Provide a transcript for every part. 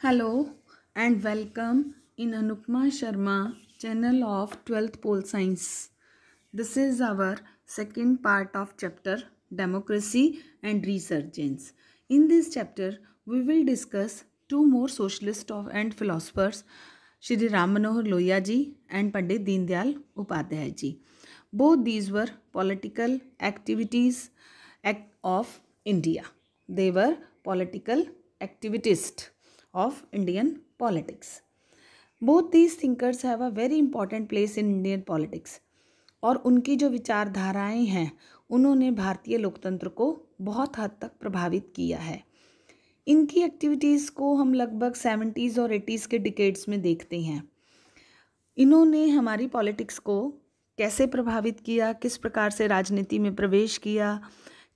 Hello and welcome in Anupma Sharma channel of 12th Pole Science. This is our second part of chapter Democracy and Resurgence. In this chapter, we will discuss two more socialists and philosophers, Shri Ram Manohar Lohia ji and Pandit Deen Dayal Upadhyay ji. Both these were political activities of India. They were political activists of Indian politics. Both these thinkers have a very important place in Indian politics. और उनकी जो विचारधाराएं हैं उन्होंने भारतीय लोकतंत्र को बहुत हद तक प्रभावित किया है। इनकी एक्टिविटीज़ को हम लगभग 70s और 80s के डिकेड्स में देखते हैं। इन्होंने हमारी पॉलिटिक्स को कैसे प्रभावित किया, किस प्रकार से राजनीति में प्रवेश किया,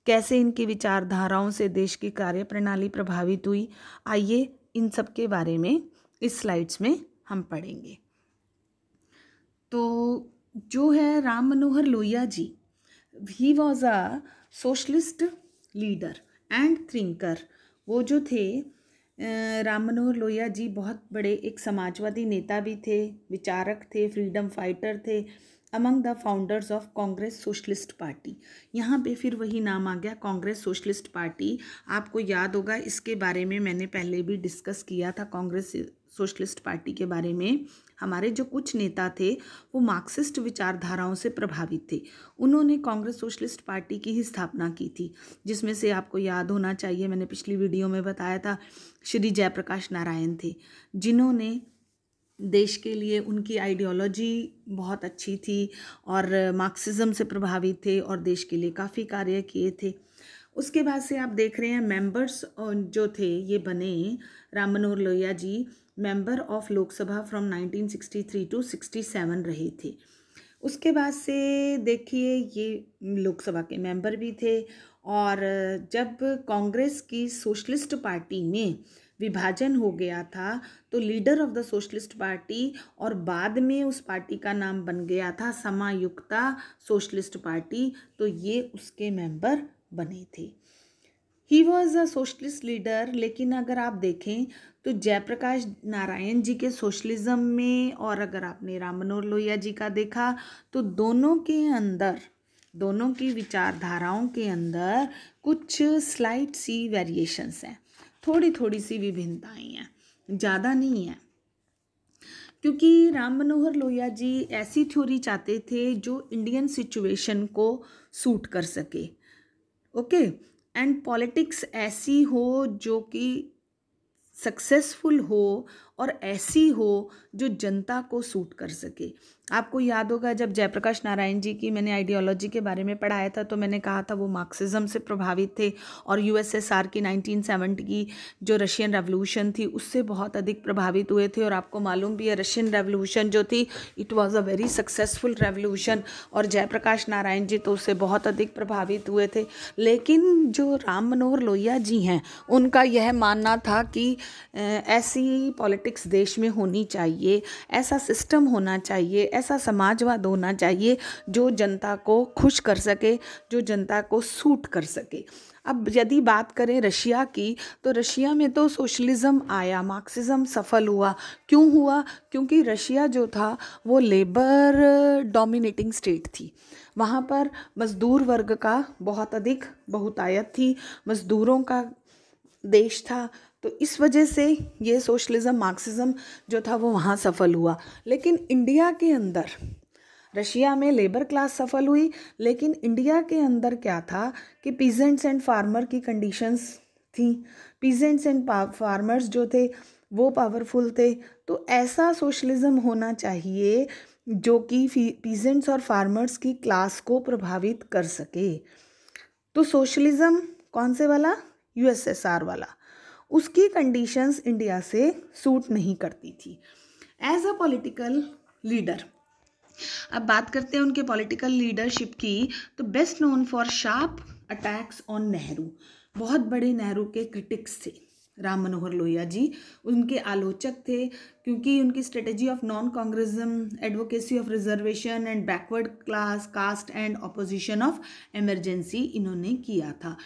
कैसे इनकी विचारधाराओं से देश की कार्यप्रणाली प्रभावित हुई, आइए इन सब के बारे में इस स्लाइड्स में हम पढ़ेंगे। तो जो है Ram Manohar Lohia ji, he was a socialist leader and thinker. वो जो थे राम मनोहर लोहिया जी बहुत बड़े एक समाजवादी नेता भी थे, विचारक थे, फ्रीडम फाइटर थे, among the founders of Congress socialist party. यहाँ पे फिर वही नाम आ गया, कांग्रेस सोशलिस्ट पार्टी। आपको याद होगा इसके बारे में मैंने पहले भी डिस्कस किया था। कांग्रेस सोशलिस्ट पार्टी के बारे में हमारे जो कुछ नेता थे वो मार्क्सिस्ट विचारधाराओं से प्रभावित थे। उन्होंने कांग्रेस सोशलिस्ट पार्टी की ही स्थापना की थी, जिसमें से आपको याद होना चाहिए, मैंने पिछली वीडियो में बताया था, श्री जयप्रकाश नारायण थे, जिन्होंने देश के लिए, उनकी आइडियोलॉजी बहुत अच्छी थी और मार्क्सिज्म से प्रभावित थे और देश के लिए काफ़ी कार्य किए थे। उसके बाद से आप देख रहे हैं मेंबर्स जो थे ये बने, Ram Manohar Lohia ji member of Lok Sabha from 1963 to 67 रहे थे। उसके बाद से देखिए ये लोकसभा के मेंबर भी थे और जब कांग्रेस की सोशलिस्ट पार्टी में विभाजन हो गया था तो leader of the socialist party, और बाद में उस पार्टी का नाम बन गया था समायुक्ता सोशलिस्ट पार्टी, तो ये उसके मेंबर बने थे। ही वॉज अ सोशलिस्ट लीडर। लेकिन अगर आप देखें तो जयप्रकाश नारायण जी के सोशलिज्म में और अगर आपने राम मनोहर लोहिया जी का देखा तो दोनों के अंदर, दोनों की विचारधाराओं के अंदर कुछ स्लाइट सी वेरिएशंस हैं, थोड़ी थोड़ी सी विभिन्नताएं हैं, ज़्यादा नहीं है। क्योंकि राम मनोहर लोहिया जी ऐसी थ्योरी चाहते थे जो इंडियन सिचुएशन को सूट कर सके, ओके, एंड पॉलिटिक्स ऐसी हो जो कि सक्सेसफुल हो और ऐसी हो जो जनता को सूट कर सके। आपको याद होगा जब जयप्रकाश नारायण जी की मैंने आइडियोलॉजी के बारे में पढ़ाया था तो मैंने कहा था वो मार्क्सिज्म से प्रभावित थे और यूएसएसआर की 1970 की जो रशियन रेवोल्यूशन थी उससे बहुत अधिक प्रभावित हुए थे। और आपको मालूम भी है रशियन रेवोल्यूशन जो थी it was a very successful revolution और जयप्रकाश नारायण जी तो उससे बहुत अधिक प्रभावित हुए थे। लेकिन जो राम मनोहर लोहिया जी हैं उनका यह मानना था कि ऐसी पॉलिटिक्स देश में होनी चाहिए, ऐसा सिस्टम होना चाहिए, ऐसा समाजवाद होना चाहिए जो जनता को खुश कर सके, जो जनता को सूट कर सके। अब यदि बात करें रशिया की तो रशिया में तो सोशलिज्म आया, मार्क्सिज्म सफल हुआ। क्यों हुआ? क्योंकि रशिया जो था वो लेबर डोमिनेटिंग स्टेट थी। वहाँ पर मजदूर वर्ग का बहुत अधिक बहुतायत थी, मजदूरों का देश था, तो इस वजह से ये सोशलिज्म मार्क्सिज्म जो था वो वहाँ सफल हुआ। लेकिन इंडिया के अंदर, रशिया में लेबर क्लास सफल हुई, लेकिन इंडिया के अंदर क्या था कि पीजेंट्स एंड फार्मर की कंडीशंस थी। पीजेंट्स एंड फार्मर्स जो थे वो पावरफुल थे। तो ऐसा सोशलिज्म होना चाहिए जो कि पीजेंट्स और फार्मर्स की क्लास को प्रभावित कर सके। तो सोशलिज्म कौन से वाला? यूएसएसआर वाला। उसकी कंडीशंस इंडिया से सूट नहीं करती थी। एज अ पॉलिटिकल लीडर, अब बात करते हैं उनके पॉलिटिकल लीडरशिप की, तो best known for sharp attacks on Nehru. बहुत बड़े नेहरू के क्रिटिक्स थे राम मनोहर लोहिया जी, उनके आलोचक थे, क्योंकि उनकी strategy of non Congressism, advocacy of reservation and backward class, caste and opposition of emergency इन्होंने किया था।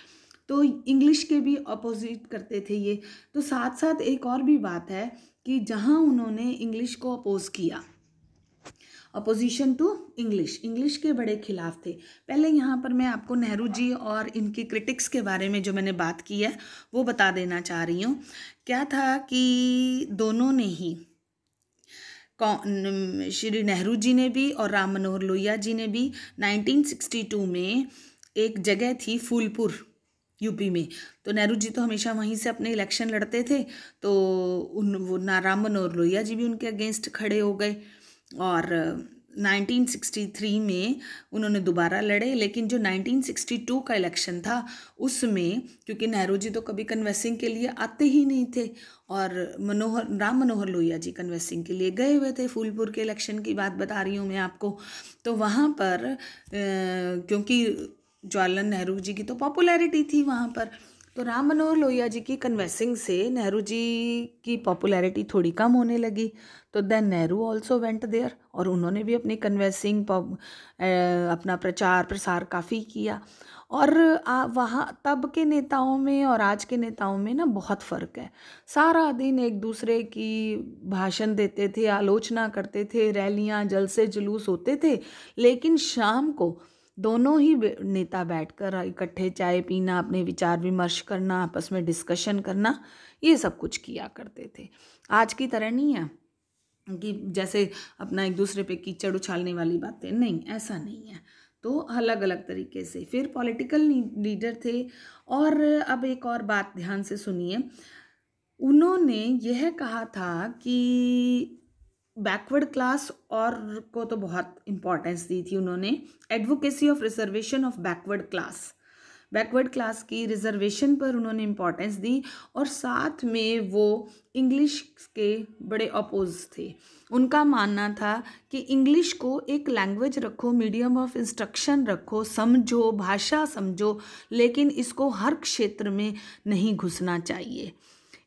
तो इंग्लिश के भी अपोजिट करते थे ये। तो साथ साथ एक और भी बात है कि जहाँ उन्होंने इंग्लिश को अपोज किया, अपोजिशन टू इंग्लिश के बड़े खिलाफ थे। पहले यहाँ पर मैं आपको नेहरू जी और इनकी क्रिटिक्स के बारे में जो मैंने बात की है वो बता देना चाह रही हूँ। क्या था कि दोनों ने ही, श्री नेहरू जी ने भी और राम मनोहर लोहिया जी ने भी 1962 में एक जगह थी फूलपुर यूपी में, तो नेहरू जी तो हमेशा वहीं से अपने इलेक्शन लड़ते थे, तो वो राम मनोहर लोहिया जी भी उनके अगेंस्ट खड़े हो गए और 1963 में उन्होंने दोबारा लड़े। लेकिन जो 1962 का इलेक्शन था उसमें, क्योंकि नेहरू जी तो कभी कन्वेंसिंग के लिए आते ही नहीं थे और राम मनोहर लोहिया जी कन्वेंसिंग के लिए गए हुए थे, फूलपुर के इलेक्शन की बात बता रही हूँ मैं आपको। तो वहाँ पर क्योंकि जवाहरलाल नेहरू जी की तो पॉपुलैरिटी थी वहाँ पर, तो राम मनोहर लोहिया जी की कन्वेंसिंग से नेहरू जी की पॉपुलैरिटी थोड़ी कम होने लगी। तो then Nehru also went there और उन्होंने भी अपनी कन्वेंसिंग अपना प्रचार प्रसार काफ़ी किया। और वहाँ तब के नेताओं में और आज के नेताओं में ना बहुत फ़र्क है। सारा दिन एक दूसरे की भाषण देते थे, आलोचना करते थे, रैलियाँ जलसे जुलूस होते थे, लेकिन शाम को दोनों ही नेता बैठकर इकट्ठे चाय पीना, अपने विचार विमर्श करना, आपस में डिस्कशन करना, ये सब कुछ किया करते थे। आज की तरह नहीं है कि जैसे अपना एक दूसरे पे कीचड़ उछालने वाली बातें, नहीं, ऐसा नहीं है। तो अलग अलग तरीके से फिर पॉलिटिकल लीडर थे। और अब एक और बात ध्यान से सुनिए, उन्होंने यह कहा था कि बैकवर्ड क्लास और को तो बहुत इम्पोर्टेंस दी थी उन्होंने, advocacy of reservation of backward class की रिजर्वेशन पर उन्होंने इम्पोर्टेंस दी। और साथ में वो इंग्लिश के बड़े अपोज थे। उनका मानना था कि इंग्लिश को एक लैंग्वेज रखो, मीडियम ऑफ इंस्ट्रक्शन रखो, समझो, भाषा समझो, लेकिन इसको हर क्षेत्र में नहीं घुसना चाहिए।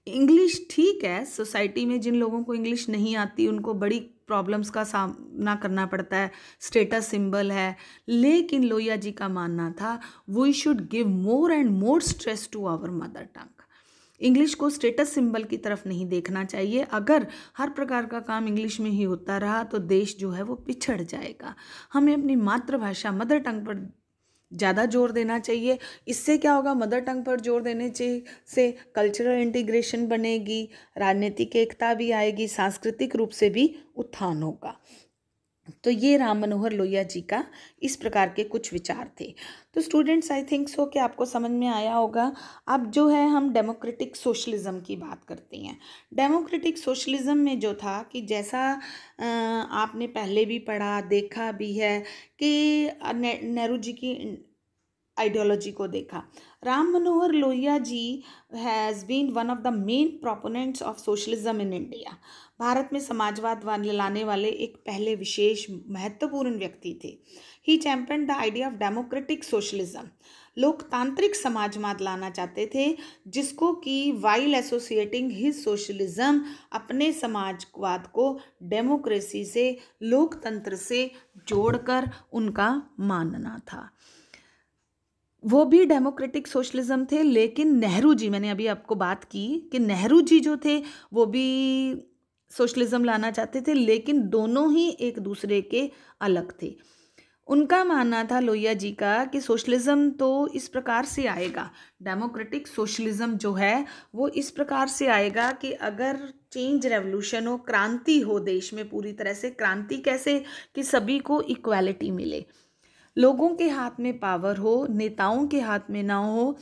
इंग्लिश ठीक है, सोसाइटी में जिन लोगों को इंग्लिश नहीं आती उनको बड़ी प्रॉब्लम्स का सामना करना पड़ता है, स्टेटस सिंबल है, लेकिन लोहिया जी का मानना था we should give more and more stress to our mother tongue. English को स्टेटस सिंबल की तरफ नहीं देखना चाहिए। अगर हर प्रकार का काम इंग्लिश में ही होता रहा तो देश जो है वो पिछड़ जाएगा। हमें अपनी मातृभाषा मदर टंग पर ज़्यादा जोर देना चाहिए। इससे क्या होगा, मदर टंग पर जोर देने से कल्चरल इंटीग्रेशन बनेगी, राजनीतिक एकता भी आएगी, सांस्कृतिक रूप से भी उत्थान होगा। तो ये राम मनोहर लोहिया जी का इस प्रकार के कुछ विचार थे। तो स्टूडेंट्स, आई थिंक सो कि आपको समझ में आया होगा। अब जो है हम डेमोक्रेटिक सोशलिज्म की बात करते हैं। डेमोक्रेटिक सोशलिज्म में जो था कि जैसा आपने पहले भी पढ़ा, देखा भी है कि नेहरू जी की आइडियोलॉजी को देखा। Ram Manohar Lohia ji has been one of the main proponents of socialism in India. Bharat में समाजवाद लाने वाले एक पहले विशेष महत्वपूर्ण व्यक्ति थे। He champion the idea of democratic socialism. लोकतांत्रिक समाजवाद लाना चाहते थे, जिसको कि वाइल एसोसिएटिंग हिज सोशलिज्म, अपने समाजवाद को डेमोक्रेसी से, लोकतंत्र से जोड़कर उनका मानना था। वो भी डेमोक्रेटिक सोशलिज्म थे, लेकिन नेहरू जी, मैंने अभी आपको बात की कि नेहरू जी जो थे वो भी सोशलिज्म लाना चाहते थे, लेकिन दोनों ही एक दूसरे के अलग थे। उनका मानना था लोहिया जी का कि सोशलिज्म तो इस प्रकार से आएगा, डेमोक्रेटिक सोशलिज्म जो है वो इस प्रकार से आएगा कि अगर चेंज रेवोल्यूशन हो, क्रांति हो देश में, पूरी तरह से क्रांति कैसे, कि सभी को इक्वालिटी मिले, लोगों के हाथ में पावर हो, नेताओं के हाथ में ना हो,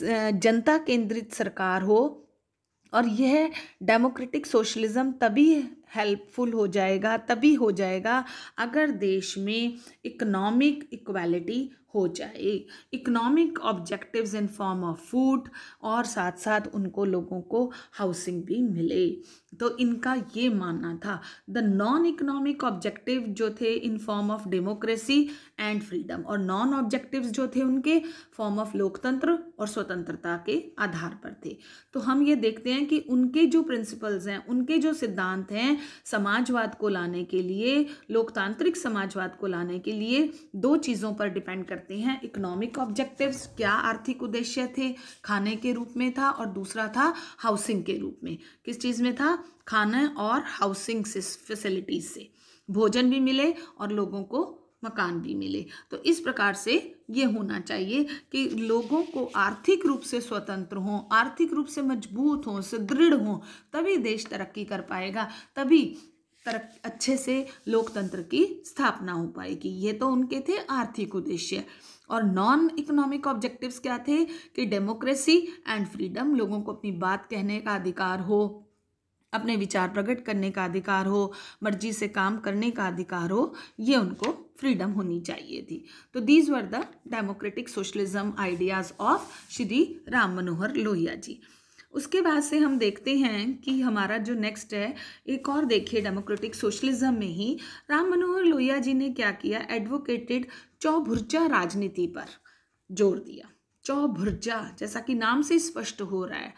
जनता केंद्रित सरकार हो। और यह डेमोक्रेटिक सोशलिज्म तभी हेल्पफुल हो जाएगा, तभी हो जाएगा अगर देश में इकोनॉमिक इक्वालिटी हो जाए, economic objectives in form of food, और साथ साथ उनको लोगों को हाउसिंग भी मिले। तो इनका ये मानना था। द नॉन इकोनॉमिक ऑब्जेक्टिव जो थे in form of democracy and freedom, और नॉन ऑब्जेक्टिव्स जो थे उनके फॉर्म ऑफ लोकतंत्र और स्वतंत्रता के आधार पर थे। तो हम ये देखते हैं कि उनके जो प्रिंसिपल्स हैं, उनके जो सिद्धांत हैं, समाजवाद को लाने के लिए, लोकतांत्रिक समाजवाद को लाने के लिए दो चीज़ों पर डिपेंड करते करते हैं इकोनॉमिक ऑब्जेक्टिव्स, क्या आर्थिक उद्देश्य थे, खाने के रूप में था और दूसरा था हाउसिंग के रूप में। किस चीज़ में था? खाना और हाउसिंग फैसिलिटीज से भोजन भी मिले और लोगों को मकान भी मिले। तो इस प्रकार से ये होना चाहिए कि लोगों को आर्थिक रूप से स्वतंत्र हों, आर्थिक रूप से मजबूत हों, सुदृढ़ हों, तभी देश तरक्की कर पाएगा, तभी अच्छे से लोकतंत्र की स्थापना हो पाएगी। ये तो उनके थे आर्थिक उद्देश्य। और नॉन इकोनॉमिक ऑब्जेक्टिव्स क्या थे? कि डेमोक्रेसी एंड फ्रीडम, लोगों को अपनी बात कहने का अधिकार हो, अपने विचार प्रकट करने का अधिकार हो, मर्जी से काम करने का अधिकार हो, ये उनको फ्रीडम होनी चाहिए थी। तो these were the democratic socialism ideas of Shri Ram Manohar Lohia ji. उसके बाद से हम देखते हैं कि हमारा जो नेक्स्ट है, एक और देखिए डेमोक्रेटिक सोशलिज्म में ही राम मनोहर लोहिया जी ने क्या किया? एडवोकेटेड चौभुर्जा राजनीति पर जोर दिया। चौभुर्जा, जैसा कि नाम से स्पष्ट हो रहा है,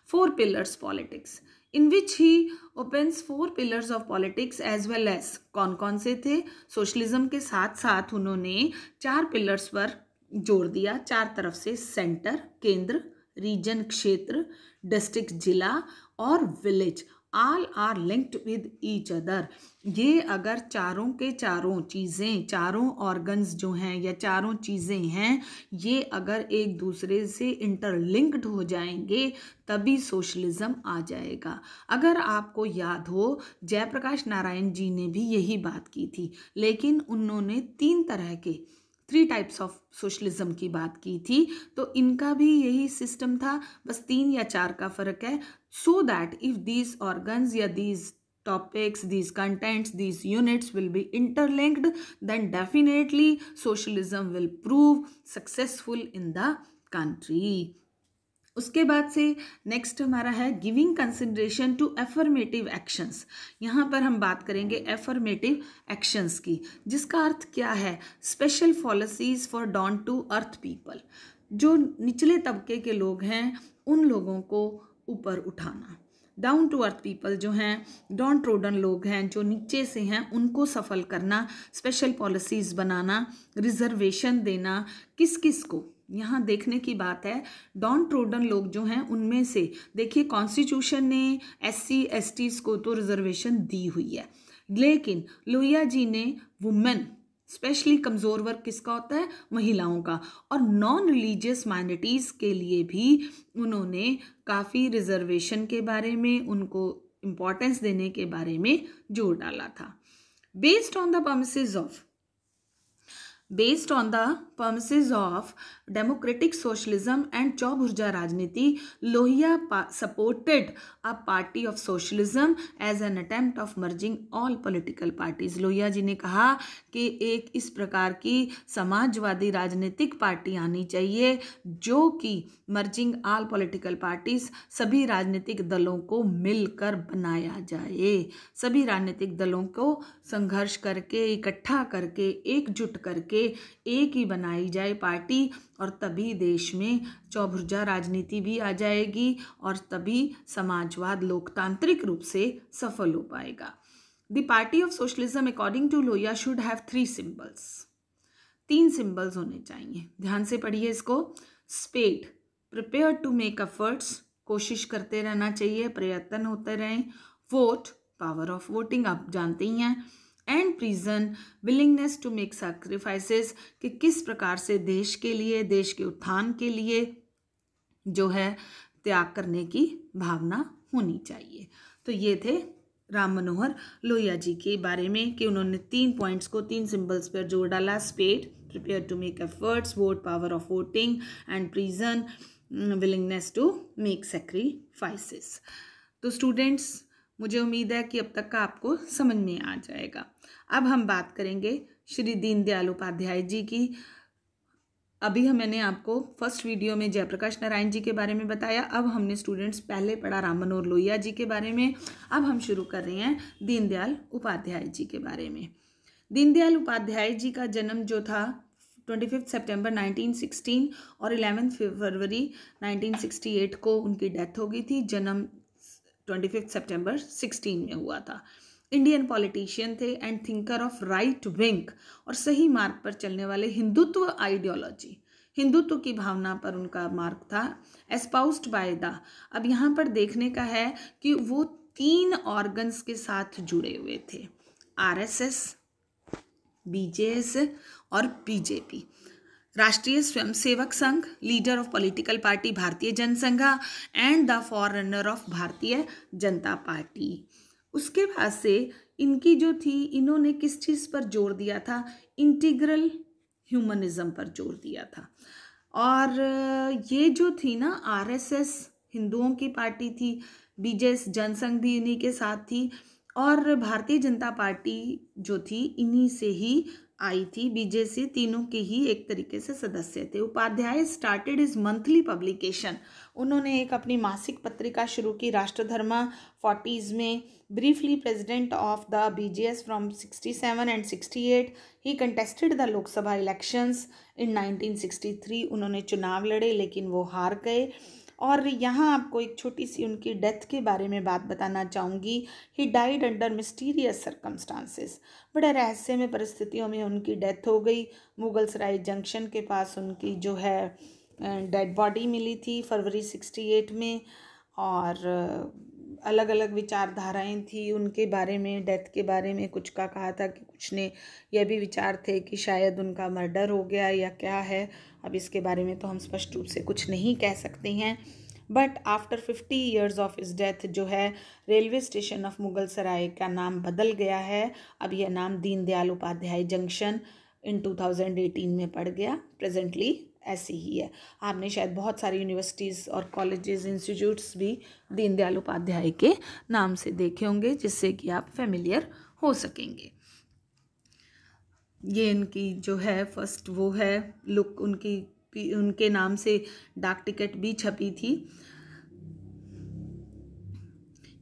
4 pillars politics, in which he opens 4 pillars of politics as well as. कौन कौन से थे? सोशलिज्म के साथ साथ उन्होंने 4 पिलर्स पर जोर दिया, 4 तरफ से, सेंटर केंद्र, रीजन क्षेत्र, डिस्ट्रिक्ट जिला और village, all are linked with each other. ये अगर चारों के चारों चीज़ें, चारों ऑर्गन्स जो हैं या चारों चीज़ें हैं, ये अगर एक दूसरे से इंटरलिंक्ड हो जाएंगे तभी सोशलिज्म आ जाएगा। अगर आपको याद हो, जयप्रकाश नारायण जी ने भी यही बात की थी, लेकिन उन्होंने 3 टाइप्स ऑफ सोशलिज्म की बात की थी। तो इनका भी यही सिस्टम था, बस 3 या 4 का फर्क है। So that if these organs या these topics, these contents, these units will be interlinked, then definitely socialism will prove successful in the country. उसके बाद से नेक्स्ट हमारा है giving consideration to affirmative actions. यहाँ पर हम बात करेंगे एफर्मेटिव एक्शंस की, जिसका अर्थ क्या है? Special policies for down to earth people. जो निचले तबके के लोग हैं उन लोगों को ऊपर उठाना। डाउन टू अर्थ पीपल जो हैं, डाउन ट्रोडन लोग हैं, जो नीचे से हैं, उनको सफल करना, स्पेशल पॉलिसीज़ बनाना, रिजर्वेशन देना। किस किस को? यहाँ देखने की बात है, डाउन ट्रोडन लोग जो हैं उनमें से देखिए कॉन्स्टिट्यूशन ने SC STs को तो रिजर्वेशन दी हुई है, लेकिन लोहिया जी ने वुमेन, स्पेशली कमज़ोर वर्ग किसका होता है? महिलाओं का, और नॉन रिलीजियस माइनॉरिटीज़ के लिए भी उन्होंने काफ़ी रिजर्वेशन के बारे में, उनको इम्पोर्टेंस देने के बारे में जोर डाला था। Based on the premises of democratic socialism and चौभुर्जा राजनीति, Lohia supported a party of socialism as an attempt of merging all political parties. Lohia ji ने कहा कि एक इस प्रकार की समाजवादी राजनीतिक पार्टी आनी चाहिए जो कि मर्जिंग ऑल पॉलिटिकल पार्टीज, सभी राजनीतिक दलों को मिलकर बनाया जाए, सभी राजनीतिक दलों को संघर्ष करके, इकट्ठा करके, एकजुट करके एक ही बनाई जाए पार्टी, और तभी देश में चौभुर्जा राजनीति भी आ जाएगी और तभी समाजवाद लोकतांत्रिक रूप से सफल हो पाएगा। The party of socialism according to Lohia should have 3 symbols. 3 symbols होने चाहिए, ध्यान से पढ़िए इसको। Spade, prepare to make efforts, कोशिश करते रहना चाहिए, प्रयत्न होते रहें। वोट, पावर ऑफ वोटिंग आप जानते ही हैं। And prison, willingness to make sacrifices, कि किस प्रकार से देश के लिए, देश के उत्थान के लिए जो है त्याग करने की भावना होनी चाहिए। तो ये थे राम मनोहर लोहिया जी के बारे में कि उन्होंने 3 पॉइंट्स को 3 सिंबल्स पर जोर डाला। Spade, prepare to make efforts, vote, power of voting, and prison, willingness to make sacrifices. तो स्टूडेंट्स, मुझे उम्मीद है कि अब तक का आपको समझ में आ जाएगा। अब हम बात करेंगे श्री दीनदयाल उपाध्याय जी की। अभी मैंने आपको फर्स्ट वीडियो में जयप्रकाश नारायण जी के बारे में बताया। अब हमने स्टूडेंट्स पहले पढ़ा राम मनोहर लोहिया जी के बारे में। अब हम शुरू कर रहे हैं दीनदयाल उपाध्याय जी के बारे में। दीनदयाल उपाध्याय जी का जन्म जो था 25 सितंबर 1916 और 11 फरवरी 1968 को उनकी डेथ हो गई थी। जन्म 25 सितंबर 16 में हुआ था। इंडियन पॉलिटिशियन थे and thinker of right wing और सही मार्ग पर चलने वाले हिंदुत्व आइडियोलॉजी, हिंदुत्व की भावना पर उनका मार्ग था। एस्पाउस्ड बाय द, अब यहाँ पर देखने का है कि वो 3 ऑर्गन्स के साथ जुड़े हुए थे, आरएसएस, बीजेएस और बीजेपी। राष्ट्रीय Swayamsevak Sangh, leader of political party भारतीय Jansangh and the फॉररनर of Bharatiya Janata party. उसके बाद से इनकी जो थी, इन्होंने किस चीज़ पर जोर दिया था, इंटीग्रल ह्यूमनिज्म पर जोर दिया था। और ये जो थी ना आरएसएस हिंदुओं की पार्टी थी, बीजेएस जनसंघ भी इन्हीं के साथ थी और भारतीय जनता पार्टी जो थी इन्हीं से ही आई थी। बीजेसी तीनों के ही एक तरीके से सदस्य थे। Upadhyay started is monthly publication, उन्होंने एक अपनी मासिक पत्रिका शुरू की राष्ट्रधर्मा 40s में। Briefly president of the BJS from 67 and 68, he contested the Lok Sabha elections in 1963, उन्होंने चुनाव लड़े लेकिन वो हार गए। और यहाँ आपको एक छोटी सी उनकी डेथ के बारे में बात बताना चाहूँगी। He died under mysterious circumstances, बड़े रहस्यमय परिस्थितियों में उनकी डेथ हो गई। मुगलसराय जंक्शन के पास उनकी जो है डेड बॉडी मिली थी फरवरी 68 में। और अलग अलग विचारधाराएं थी उनके बारे में, डेथ के बारे में। कुछ का कहा था कि कुछ ने यह भी विचार थे कि शायद उनका मर्डर हो गया या क्या है, अब इसके बारे में तो हम स्पष्ट रूप से कुछ नहीं कह सकते हैं। बट आफ्टर 50 ईयर्स ऑफ इस डेथ जो है रेलवे स्टेशन ऑफ मुगलसराय का नाम बदल गया है। अब यह नाम दीनदयाल उपाध्याय जंक्शन इन 2018 में पड़ गया। प्रेजेंटली ऐसी ही है। आपने शायद बहुत सारी यूनिवर्सिटीज़ और कॉलेजेस इंस्टीट्यूट्स भी दीनदयाल उपाध्याय के नाम से देखे होंगे, जिससे कि आप फेमिलियर हो सकेंगे। ये इनकी जो है फर्स्ट वो है लुक, उनके नाम से डाक टिकट भी छपी थी।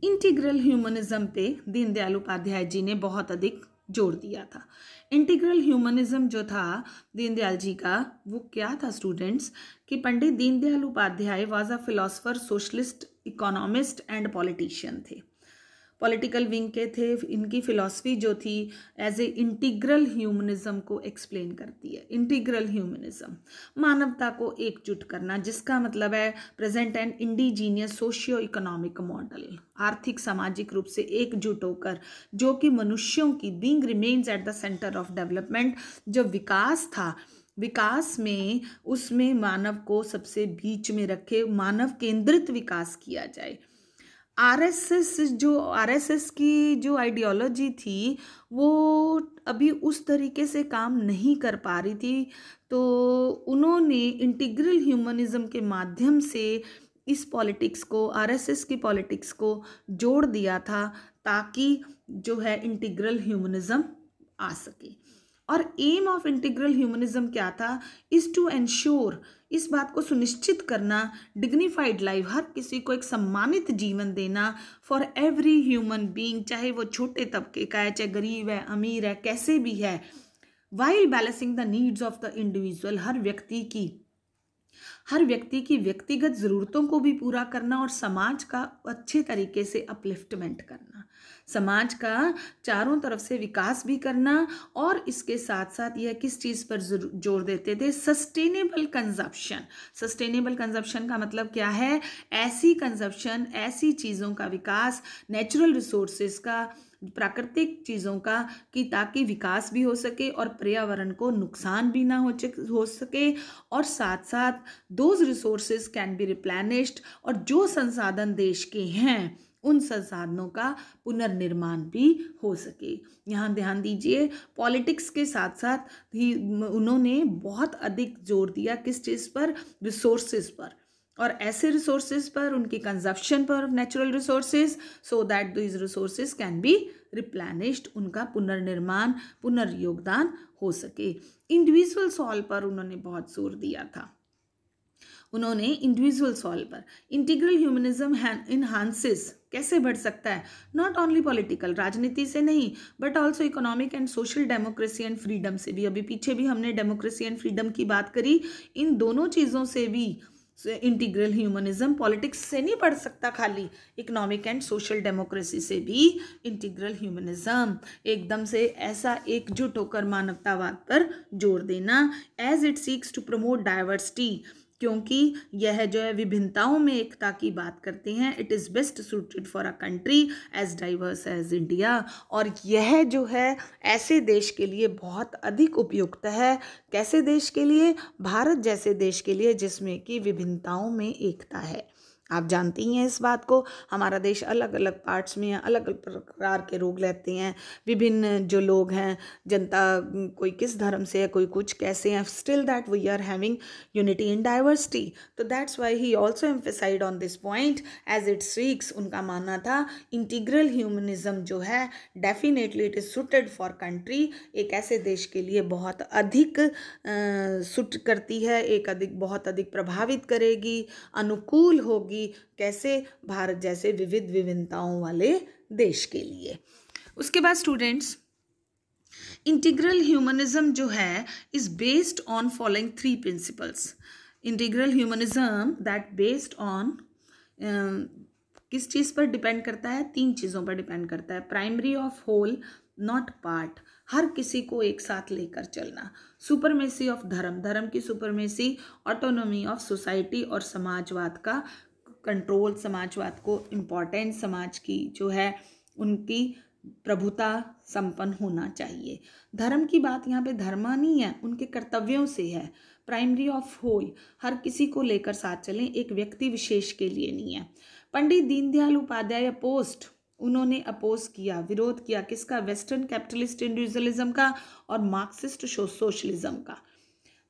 इंटीग्रल ह्यूमनिज्म पे दीनदयाल उपाध्याय जी ने बहुत अधिक जोर दिया था। इंटीग्रल ह्यूमनिज्म जो था दीनदयाल जी का, वो क्या था स्टूडेंट्स, कि Pandit Deendayal Upadhyay was a philosopher, socialist, economist and politician थे। पॉलिटिकल विंग के थे। इनकी फिलॉसफी जो थी एज ए इंटीग्रल ह्यूमनिज्म को एक्सप्लेन करती है। इंटीग्रल ह्यूमनिज्म, मानवता को एकजुट करना, जिसका मतलब है present and indigenous socio economic model, आर्थिक सामाजिक रूप से एकजुट होकर, जो कि मनुष्यों की being remains at the centre of development, जो विकास था, विकास में उसमें मानव को सबसे बीच में रखे, मानव केंद्रित विकास किया जाए। आरएसएस की जो आइडियोलॉजी थी वो अभी उस तरीके से काम नहीं कर पा रही थी, तो उन्होंने इंटीग्रल ह्यूमनिज्म के माध्यम से इस पॉलिटिक्स को, आरएसएस की पॉलिटिक्स को जोड़ दिया था, ताकि जो है इंटीग्रल ह्यूमनिज्म आ सके। और एम ऑफ इंटीग्रल ह्यूमनिज्म क्या था, इज टू एंश्योर, इस बात को सुनिश्चित करना, डिग्निफाइड लाइफ, हर किसी को एक सम्मानित जीवन देना, फॉर एवरी ह्यूमन बीइंग, चाहे वो छोटे तबके का है, चाहे गरीब है, अमीर है, कैसे भी है, while balancing the needs of the individual, हर व्यक्ति की व्यक्तिगत ज़रूरतों को भी पूरा करना और समाज का अच्छे तरीके से अपलिफ्टमेंट करना, समाज का चारों तरफ से विकास भी करना। और इसके साथ साथ यह किस चीज़ पर जोर देते थे, सस्टेनेबल कंजप्शन। सस्टेनेबल कंजप्शन का मतलब क्या है, ऐसी कंजप्शन, ऐसी चीज़ों का विकास, नेचुरल रिसोर्सेज का, प्राकृतिक चीज़ों का, कि ताकि विकास भी हो सके और पर्यावरण को नुकसान भी ना हो सके, और साथ साथ those resources can be replenished, और जो संसाधन देश के हैं उन संसाधनों का पुनर्निर्माण भी हो सके। यहाँ ध्यान दीजिए, पॉलिटिक्स के साथ साथ ही उन्होंने बहुत अधिक जोर दिया किस चीज़ पर, रिसोर्सेज पर, और ऐसे रिसोर्सेज पर, उनकी कंजप्शन पर, natural resources, so that these resources can be replenished, उनका पुनर्निर्माण, पुनर्योगदान हो सके। इंडिविजुअल सॉल पर उन्होंने बहुत जोर दिया था। उन्होंने इंडिविजुअल सॉल पर, इंटीग्रल ह्यूमनिज्म इनहांसेस, कैसे बढ़ सकता है, नॉट ओनली पॉलिटिकल, राजनीति से नहीं, but also economic and social democracy and freedom से भी। अभी पीछे भी हमने डेमोक्रेसी एंड फ्रीडम की बात करी, इन दोनों चीज़ों से भी इंटीग्रल ह्यूमनिज्म पॉलिटिक्स से नहीं पढ़ सकता खाली, इकोनॉमिक एंड सोशल डेमोक्रेसी से भी इंटीग्रल ह्यूमनिज्म, एकदम से ऐसा एकजुट होकर मानवतावाद पर जोर देना, as it seeks to promote diversity, क्योंकि यह जो है विभिन्नताओं में एकता की बात करते हैं। It is best suited for a country as diverse as India, और यह जो है ऐसे देश के लिए बहुत अधिक उपयुक्त है। कैसे देश के लिए? भारत जैसे देश के लिए जिसमें कि विभिन्नताओं में एकता है। आप जानती हैं इस बात को, हमारा देश अलग अलग पार्ट्स में अलग अलग प्रकार के लोग रहते हैं, विभिन्न जो लोग हैं, जनता कोई किस धर्म से है, कोई कुछ कैसे हैं, still that we are having unity in diversity. तो that's why he also emphasised on this point as it seeks, उनका मानना था इंटीग्रल ह्यूमनिज्म जो है definitely it is suited for country, एक ऐसे देश के लिए बहुत अधिक सुट करती है, एक अधिक बहुत अधिक प्रभावित करेगी, अनुकूल होगी। कैसे? भारत जैसे विविध विभिन्नताओं वाले देश के लिए। उसके बाद स्टूडेंट्स, इंटीग्रल ह्यूमनिज्म जो है is based on following 3 principles. Integral humanism that based on किस चीज़ पर डिपेंड करता है? 3 चीज़ों पर डिपेंड करता है। Primary of whole not part, हर किसी को एक साथ लेकर चलना। सुपरमेसी ऑफ धर्म, धर्म की सुपरमेसी। ऑटोनॉमी ऑफ सोसाइटी, और समाजवाद का कंट्रोल, समाजवाद को इम्पोर्टेंस, समाज की जो है उनकी प्रभुता संपन्न होना चाहिए। धर्म की बात यहाँ पे धर्म नहीं है, उनके कर्तव्यों से है। प्राइमरी ऑफ होल, हर किसी को लेकर साथ चलें, एक व्यक्ति विशेष के लिए नहीं है। पंडित दीनदयाल उपाध्याय उन्होंने अपोज किया, विरोध किया किसका? वेस्टर्न कैपिटलिस्ट इंडिविजुअलिज्म का और मार्क्सिस्ट सोशलिज्म का।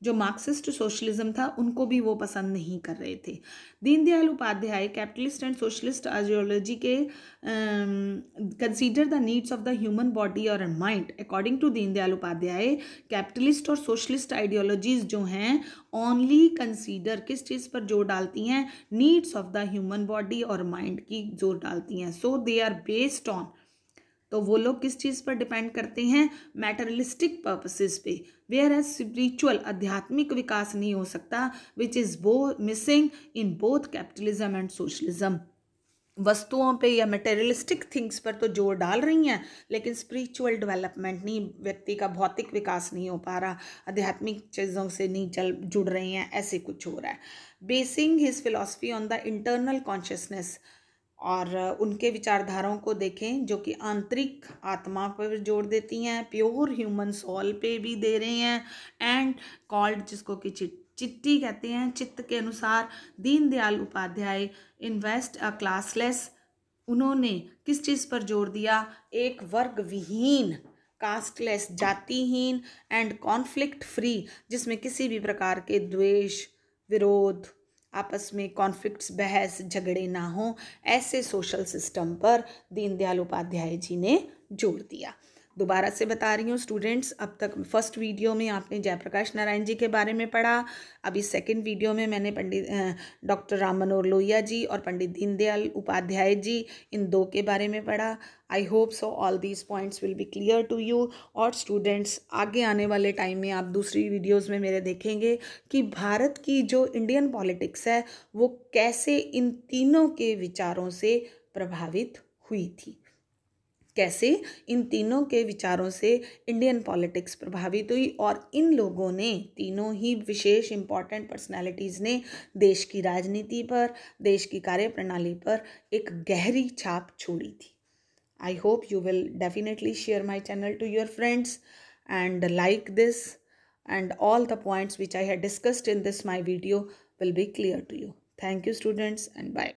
जो मार्क्सिस्ट सोशलिज्म था उनको भी वो पसंद नहीं कर रहे थे। Deendayal Upadhyay capitalist and socialist ideology के consider the needs of the human body और mind. According to Deendayal Upadhyay, capitalist और सोशलिस्ट आइडियोलॉजीज जो हैं ओनली कंसीडर किस चीज़ पर जोर डालती हैं? Needs of the human body और माइंड की जोर डालती हैं। सो दे आर बेस्ड ऑन, तो वो लोग किस चीज़ पर डिपेंड करते हैं? मैटेरियलिस्टिक पर्पसेस पे। वेयर एज स्पिरिचुअल, आध्यात्मिक विकास नहीं हो सकता, which is missing in both capitalism and socialism. वस्तुओं पे या मटेरियलिस्टिक थिंग्स पर तो जोर डाल रही हैं, लेकिन स्पिरिचुअल डेवलपमेंट नहीं, व्यक्ति का भौतिक विकास नहीं हो पा रहा, आध्यात्मिक चीज़ों से नहीं जुड़ रही हैं, ऐसे कुछ हो रहा है। Basin his philosophy on the internal consciousness, और उनके विचारधाराओं को देखें जो कि आंतरिक आत्मा पर जोर देती हैं, प्योर ह्यूमन सोल पे भी दे रहे हैं, एंड कॉल्ड, जिसको कि चिट्ठी कहते हैं, चित्त के अनुसार। Deendayal Upadhyay invest a classless, उन्होंने किस चीज़ पर जोर दिया? एक वर्ग विहीन, कास्टलेस, जातिहीन, एंड कॉन्फ्लिक्ट फ्री, जिसमें किसी भी प्रकार के द्वेष, विरोध, आपस में कॉन्फ्लिक्ट्स, बहस झगड़े ना हो, ऐसे सोशल सिस्टम पर दीनदयाल उपाध्याय जी ने जोर दिया। दोबारा से बता रही हूँ स्टूडेंट्स, अब तक फर्स्ट वीडियो में आपने जयप्रकाश नारायण जी के बारे में पढ़ा, अभी सेकंड वीडियो में मैंने पंडित डॉक्टर राम मनोहर लोहिया जी और पंडित दीनदयाल उपाध्याय जी, इन 2 के बारे में पढ़ा। I hope so all these points will be clear to you. और स्टूडेंट्स, आगे आने वाले टाइम में आप दूसरी वीडियोज़ में मेरे देखेंगे कि भारत की जो इंडियन पॉलिटिक्स है वो कैसे इन तीनों के विचारों से प्रभावित हुई थी, कैसे इन तीनों के विचारों से इंडियन पॉलिटिक्स प्रभावित हुई, और इन लोगों ने, तीनों ही विशेष इंपॉर्टेंट पर्सनालिटीज़ ने देश की राजनीति पर, देश की कार्यप्रणाली पर एक गहरी छाप छोड़ी थी। I hope you will definitely share my channel to your friends and like this, and all the points which I had discussed in this my video will be clear to you. Thank you students, and bye.